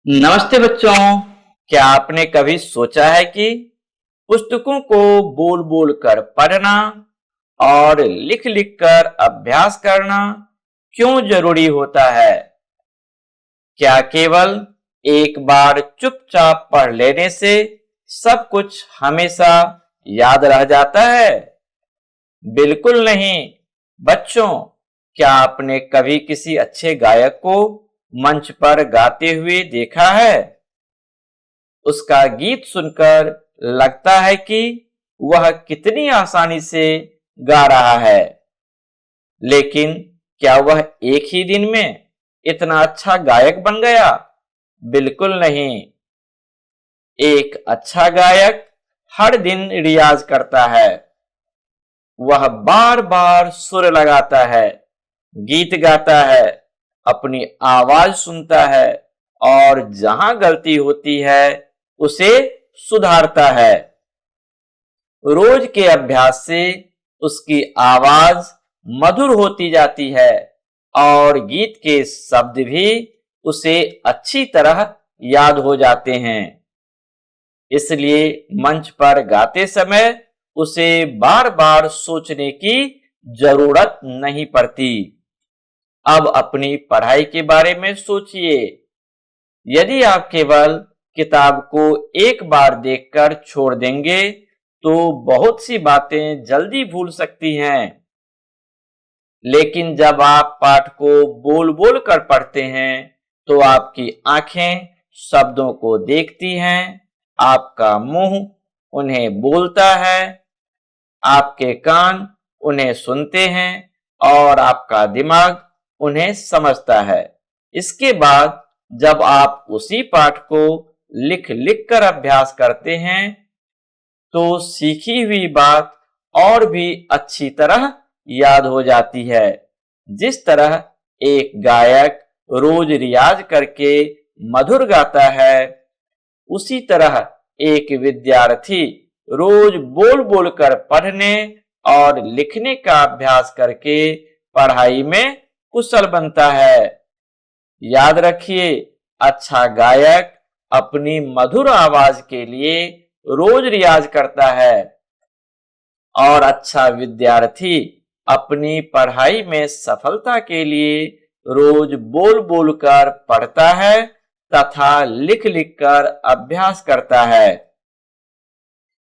नमस्ते बच्चों। क्या आपने कभी सोचा है कि पुस्तकों को बोल बोल कर पढ़ना और लिख लिख कर अभ्यास करना क्यों जरूरी होता है? क्या केवल एक बार चुपचाप पढ़ लेने से सब कुछ हमेशा याद रह जाता है? बिल्कुल नहीं। बच्चों, क्या आपने कभी किसी अच्छे गायक को मंच पर गाते हुए देखा है? उसका गीत सुनकर लगता है कि वह कितनी आसानी से गा रहा है, लेकिन क्या वह एक ही दिन में इतना अच्छा गायक बन गया? बिल्कुल नहीं। एक अच्छा गायक हर दिन रियाज करता है। वह बार बार सुर लगाता है, गीत गाता है, अपनी आवाज सुनता है और जहां गलती होती है उसे सुधारता है। रोज के अभ्यास से उसकी आवाज मधुर होती जाती है और गीत के शब्द भी उसे अच्छी तरह याद हो जाते हैं। इसलिए मंच पर गाते समय उसे बार बार सोचने की जरूरत नहीं पड़ती। अब अपनी पढ़ाई के बारे में सोचिए। यदि आप केवल किताब को एक बार देखकर छोड़ देंगे तो बहुत सी बातें जल्दी भूल सकती हैं। लेकिन जब आप पाठ को बोल बोल कर पढ़ते हैं तो आपकी आंखें शब्दों को देखती हैं, आपका मुंह उन्हें बोलता है, आपके कान उन्हें सुनते हैं और आपका दिमाग उन्हें समझता है। इसके बाद जब आप उसी पाठ को लिख लिख कर अभ्यास करते हैं तो सीखी हुई बात और भी अच्छी तरह याद हो जाती है। जिस तरह एक गायक रोज रियाज करके मधुर गाता है, उसी तरह एक विद्यार्थी रोज बोल बोल कर पढ़ने और लिखने का अभ्यास करके पढ़ाई में कुशल बनता है। याद रखिए, अच्छा गायक अपनी मधुर आवाज के लिए रोज रियाज करता है और अच्छा विद्यार्थी अपनी पढ़ाई में सफलता के लिए रोज बोल बोल कर पढ़ता है तथा लिख लिख कर अभ्यास करता है।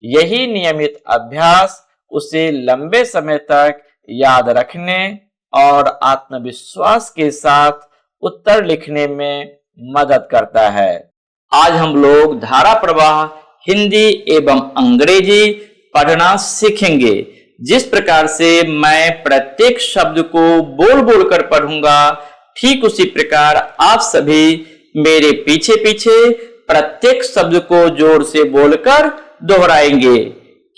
यही नियमित अभ्यास उसे लंबे समय तक याद रखने और आत्मविश्वास के साथ उत्तर लिखने में मदद करता है। आज हम लोग धारा प्रवाह हिंदी एवं अंग्रेजी पढ़ना सीखेंगे। जिस प्रकार से मैं प्रत्येक शब्द को बोल बोल कर पढ़ूंगा, ठीक उसी प्रकार आप सभी मेरे पीछे पीछे प्रत्येक शब्द को जोर से बोलकर दोहराएंगे।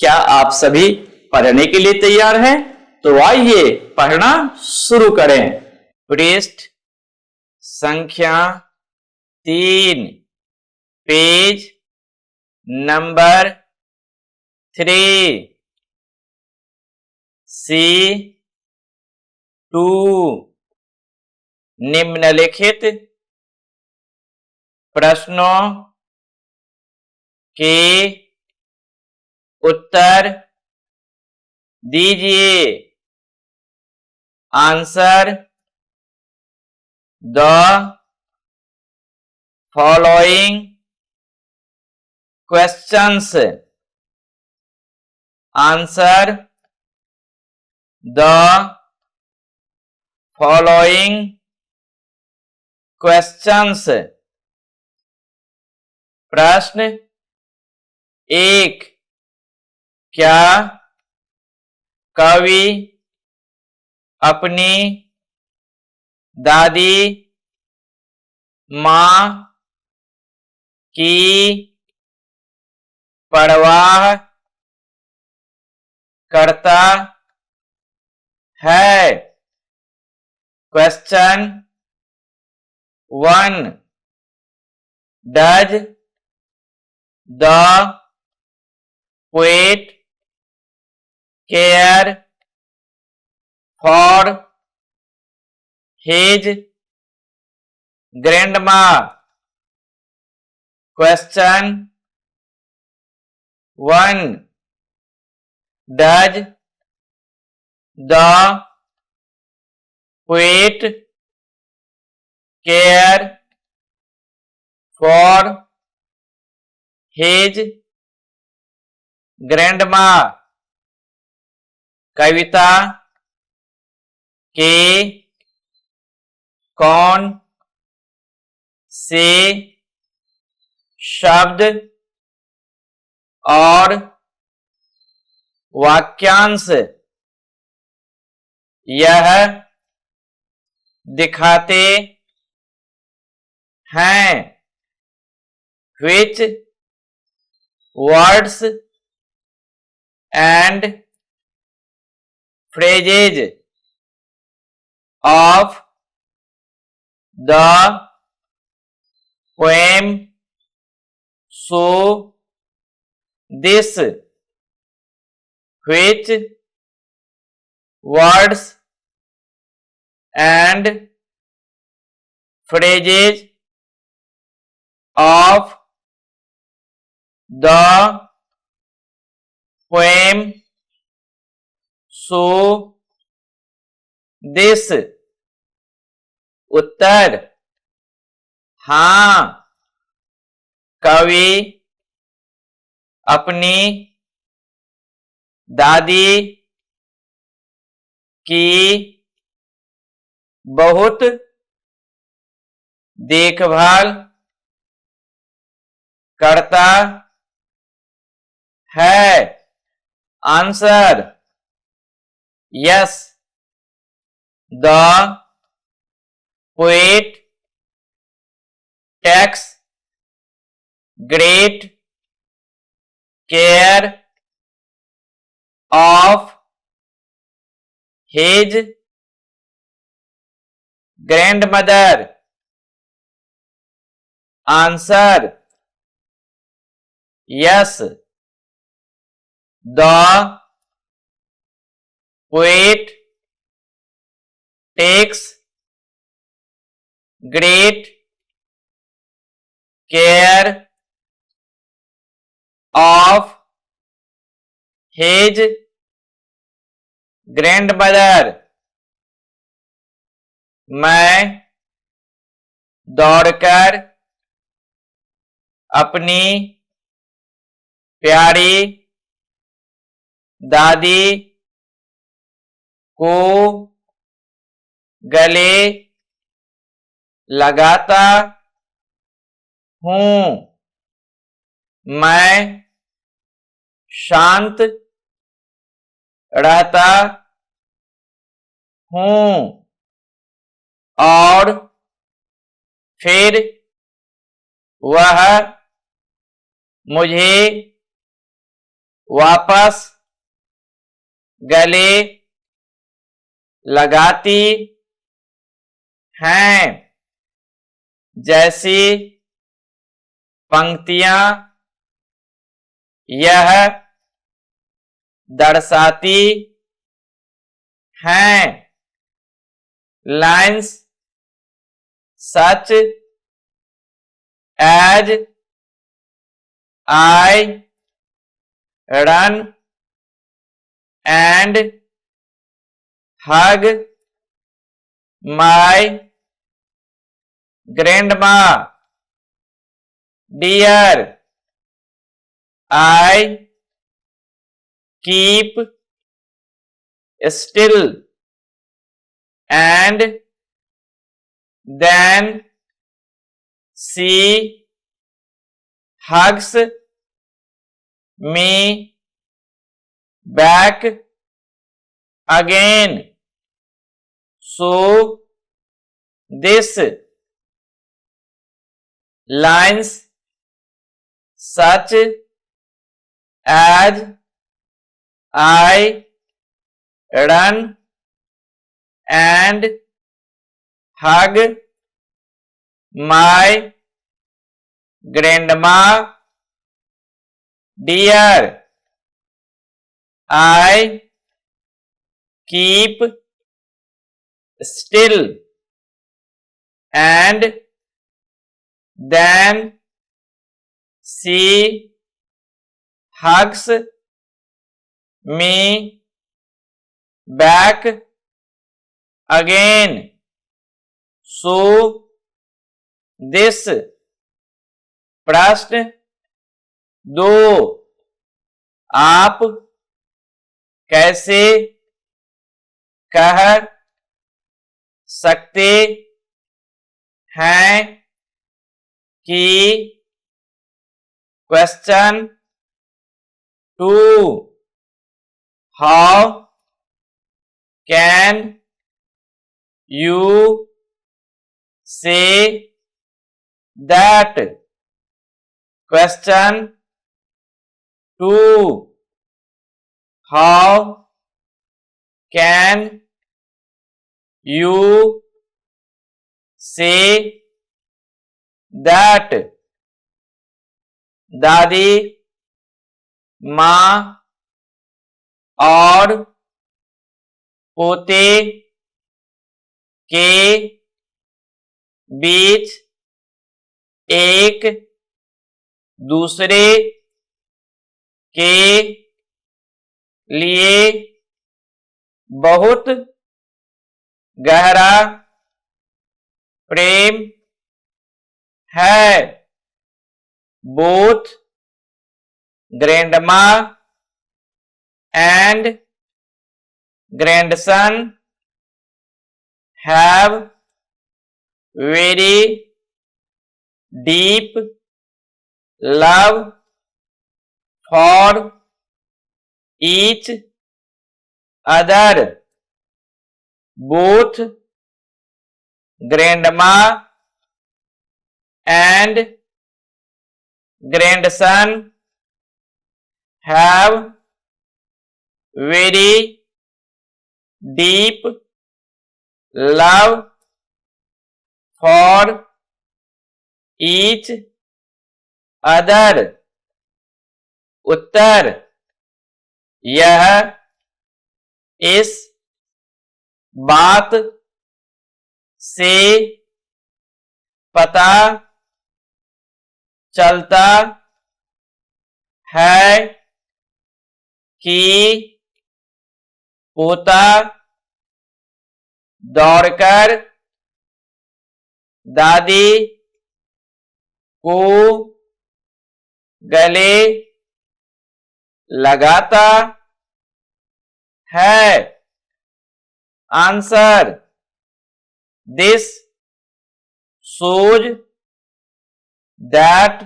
क्या आप सभी पढ़ने के लिए तैयार हैं? तो आइए पढ़ना शुरू करें। पृष्ठ संख्या 3, पेज नंबर 3, C2। निम्नलिखित प्रश्नों के उत्तर दीजिए। Answer the following questions. Answer the following questions. प्रश्न 1, क्या कवि अपनी दादी मां की परवाह करता है? Question 1, does the poet care for his grandma? Question 1. Does the poet care for his grandma? कविता के कौन से शब्द और वाक्यांश यह दिखाते हैं? Which words and phrases of the poem show this? Which words and phrases of the poem show this? उत्तर हाँ, कवि अपनी दादी की बहुत देखभाल करता है। Answer yes, the poet takes great care of his grandmother. Answer yes, the poet takes great care of his grandmother. मैं दौड़कर अपनी प्यारी दादी को गले लगाता हूँ। मैं शांत रहता हूँ और फिर वह मुझे वापस गले लगाती हैं। जैसी पंक्तियां यह दर्शाती हैं। Lines such as I run and hug my grandma. Dear, I keep still and then she hugs me back again. So this lines such as I run and hug my grandma. Dear, I keep still and then she hugs me back again. So this प्रश्न 2 आप कैसे कह सकते हैं कि question 2 how can you say that question 2 how can you say that दादी माँ और पोते के बीच एक दूसरे के लिए बहुत गहरा प्रेम है। Both grandma and grandson have very deep love for each other. Both grandma and grandson have very deep love for each other। उत्तर यह इस बात से पता चलता है कि पोता दौड़कर दादी को गले लगाता है। Answer this shows that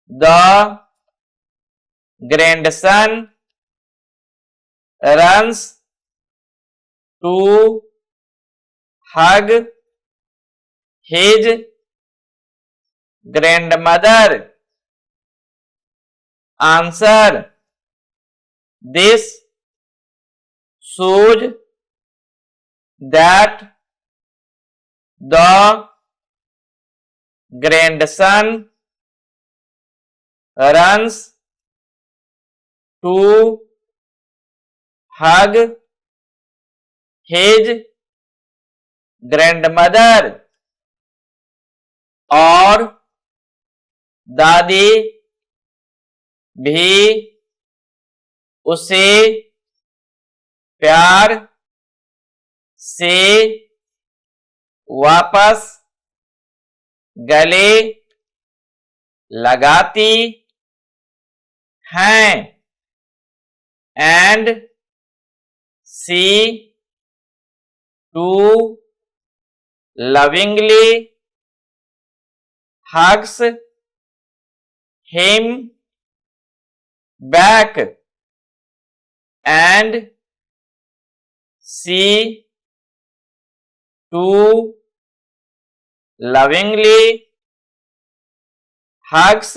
the grandson runs to hug his grandmother। Answer this shows that the grandson runs to hug his grandmother और दादी भी उसे प्यार से वापस गले लगाती हैं। And she too lovingly hugs him back and she too lovingly hugs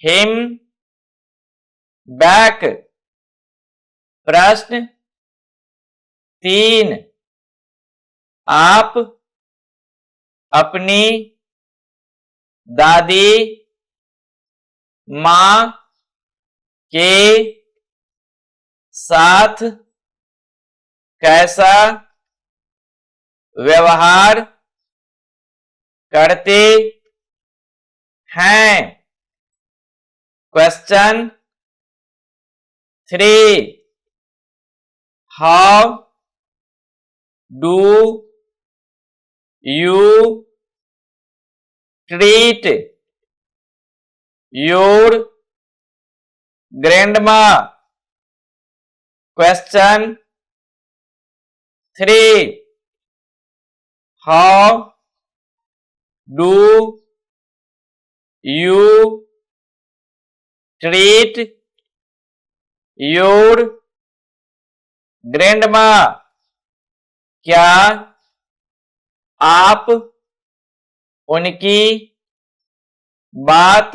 him back। प्रश्न 3 आप अपनी दादी माँ के साथ कैसा व्यवहार करते हैं। Question 3, how do you treat your grandma? Question 3, how do you treat your grandma? क्या आप उनकी बात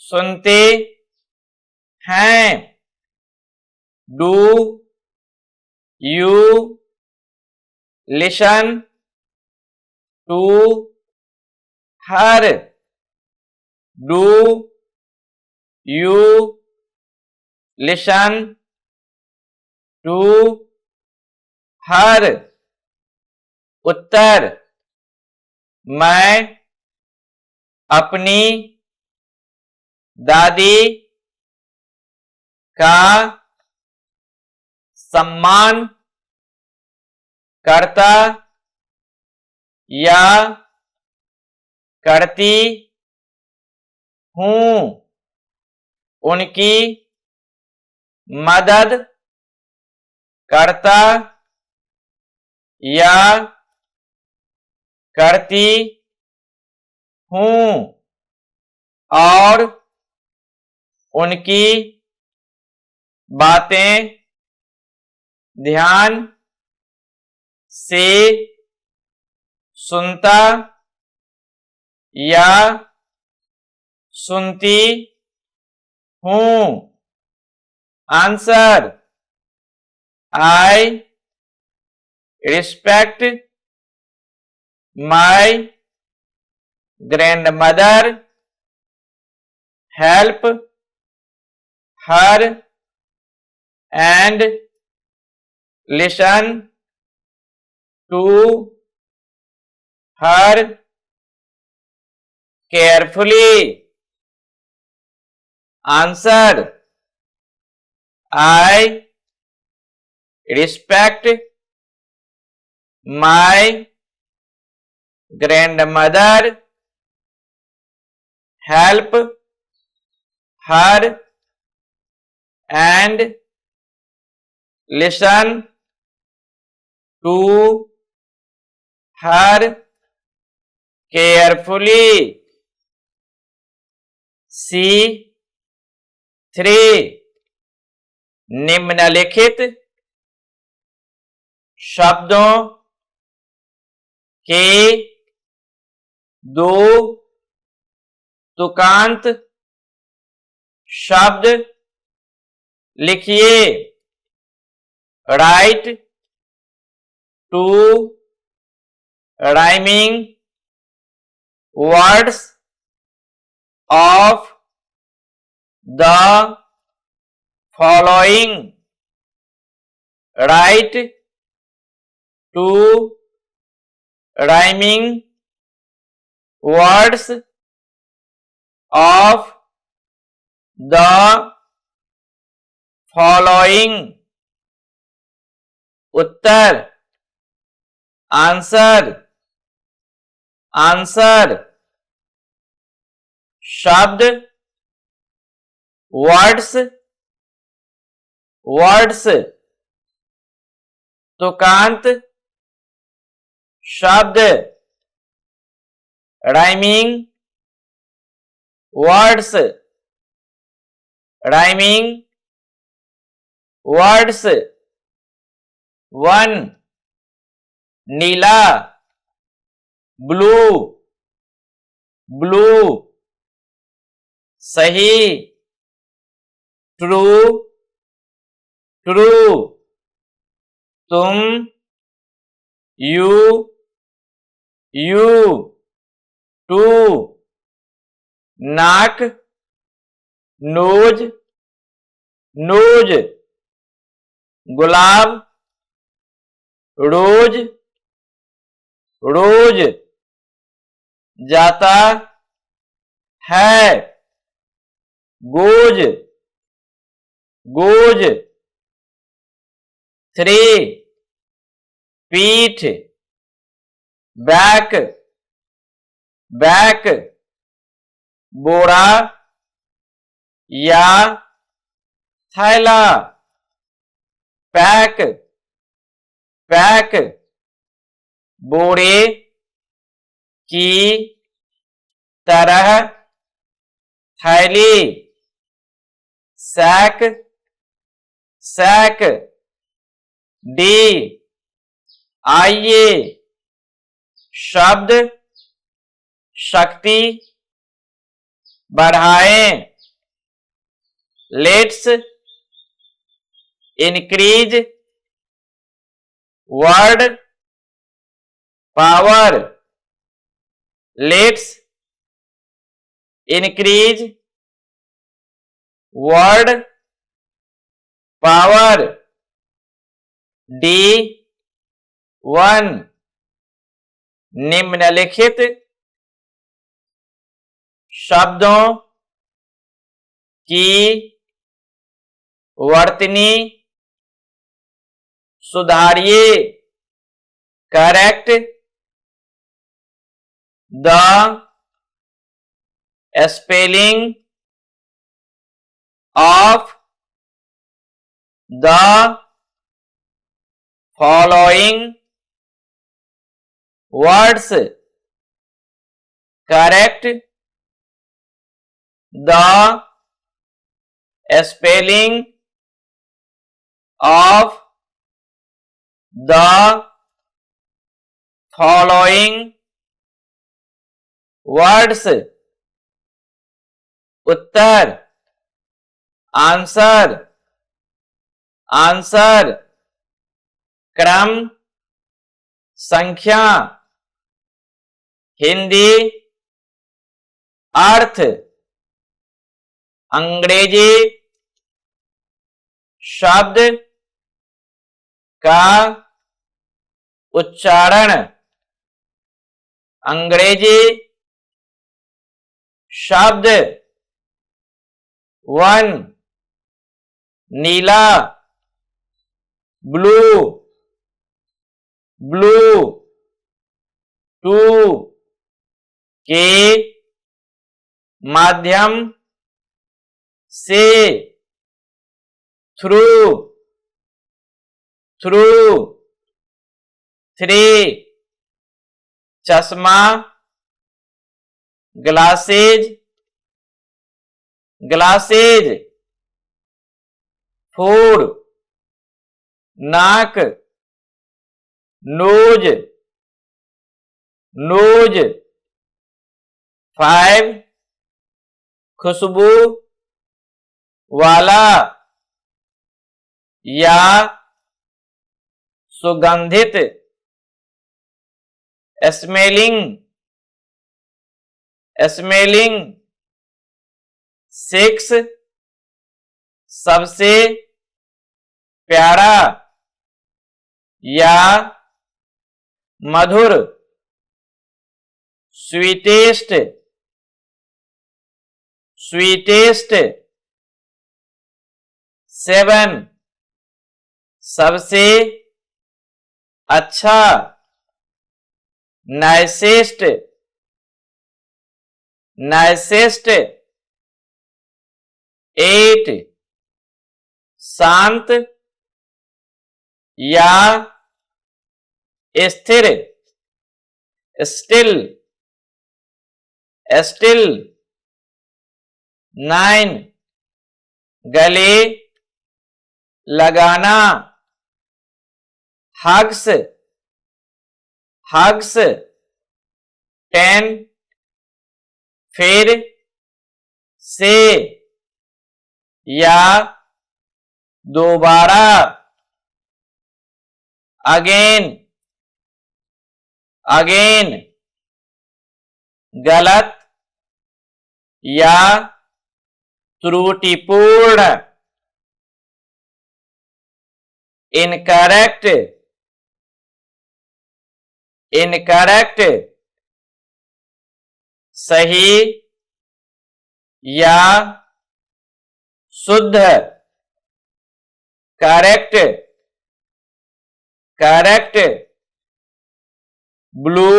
सुनते हैं? Do you listen to her? Do you listen to her? उत्तर, मैं अपनी दादी का सम्मान करता या करती हूँ। उनकी मदद करता या करती हूँ और उनकी बातें ध्यान से सुनता या सुनती हूँ। Answer, I respect my grandmother, help her and listen to her carefully. Answer, I respect my grandmother, help her and listen to her carefully. C3, निम्नलिखित शब्दों के दो तुकांत शब्द लिखिए। Write two rhyming words of the following. Write two rhyming words of the following. उत्तर, answer, answer. शब्द, words, words. तुकांत शब्द, राइमिंग वर्ड्स, राइमिंग वर्ड्स। 1, नीला, ब्लू, ब्लू। सही, ट्रू, ट्रू। तुम, यू, यू। टू, नाक, नोज, नोज। गुलाब, rose, rose. जाता, है, गोज, गोज। 3 पीठ, बैक, बैक। बोरा या थैला, पैक, पैक। बोरे की तरह, थैली, सैक, सैक। डी आइए, शब्द, शक्ति, बढ़ाएं। Let's increase word power. Let's increase word power. D1 निम्नलिखित शब्दों की वर्तनी सुधारिए। Correct the spelling of the following words. करेक्ट द spelling of the following words। उत्तर, आंसर, आंसर। क्रम, संख्या। हिंदी, अर्थ। अंग्रेजी, शब्द का उच्चारण। अंग्रेजी शब्द। 1 नीला, ब्लू, ब्लू। 2 के माध्यम से, थ्रू, थ्रू। 3 चश्मा, ग्लासेज, ग्लासेज। 4 नाक, नोज, नोज। 5 खुशबू वाला या सुगंधित। Smelling, smelling. 6 सबसे प्यारा या मधुर। Sweetest, sweetest. 7 सबसे अच्छा, नाइसेस्ट, नाइसेस्ट। 8 शांत या स्थिर, स्टिल, स्टिल। 9 गले लगाना, हग्स, हग्स। 10 फिर से या दोबारा, अगेन, अगेन। गलत या त्रुटिपूर्ण, इनकरेक्ट, इनकरेक्ट। सही या, शुद्ध, correct, correct, blue,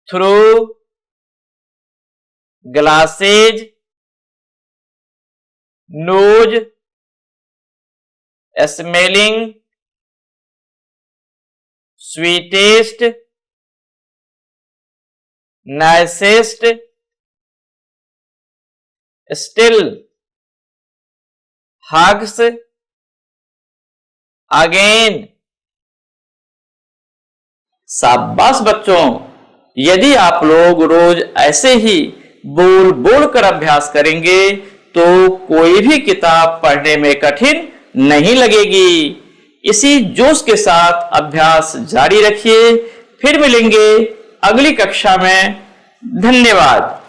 through, glasses, nose, smelling, sweetest, nicest, still, hugs, again. शाबाश बच्चों, यदि आप लोग रोज ऐसे ही बोल बोल कर अभ्यास करेंगे तो कोई भी किताब पढ़ने में कठिन नहीं लगेगी। इसी जोश के साथ अभ्यास जारी रखिए। फिर मिलेंगे अगली कक्षा में। धन्यवाद।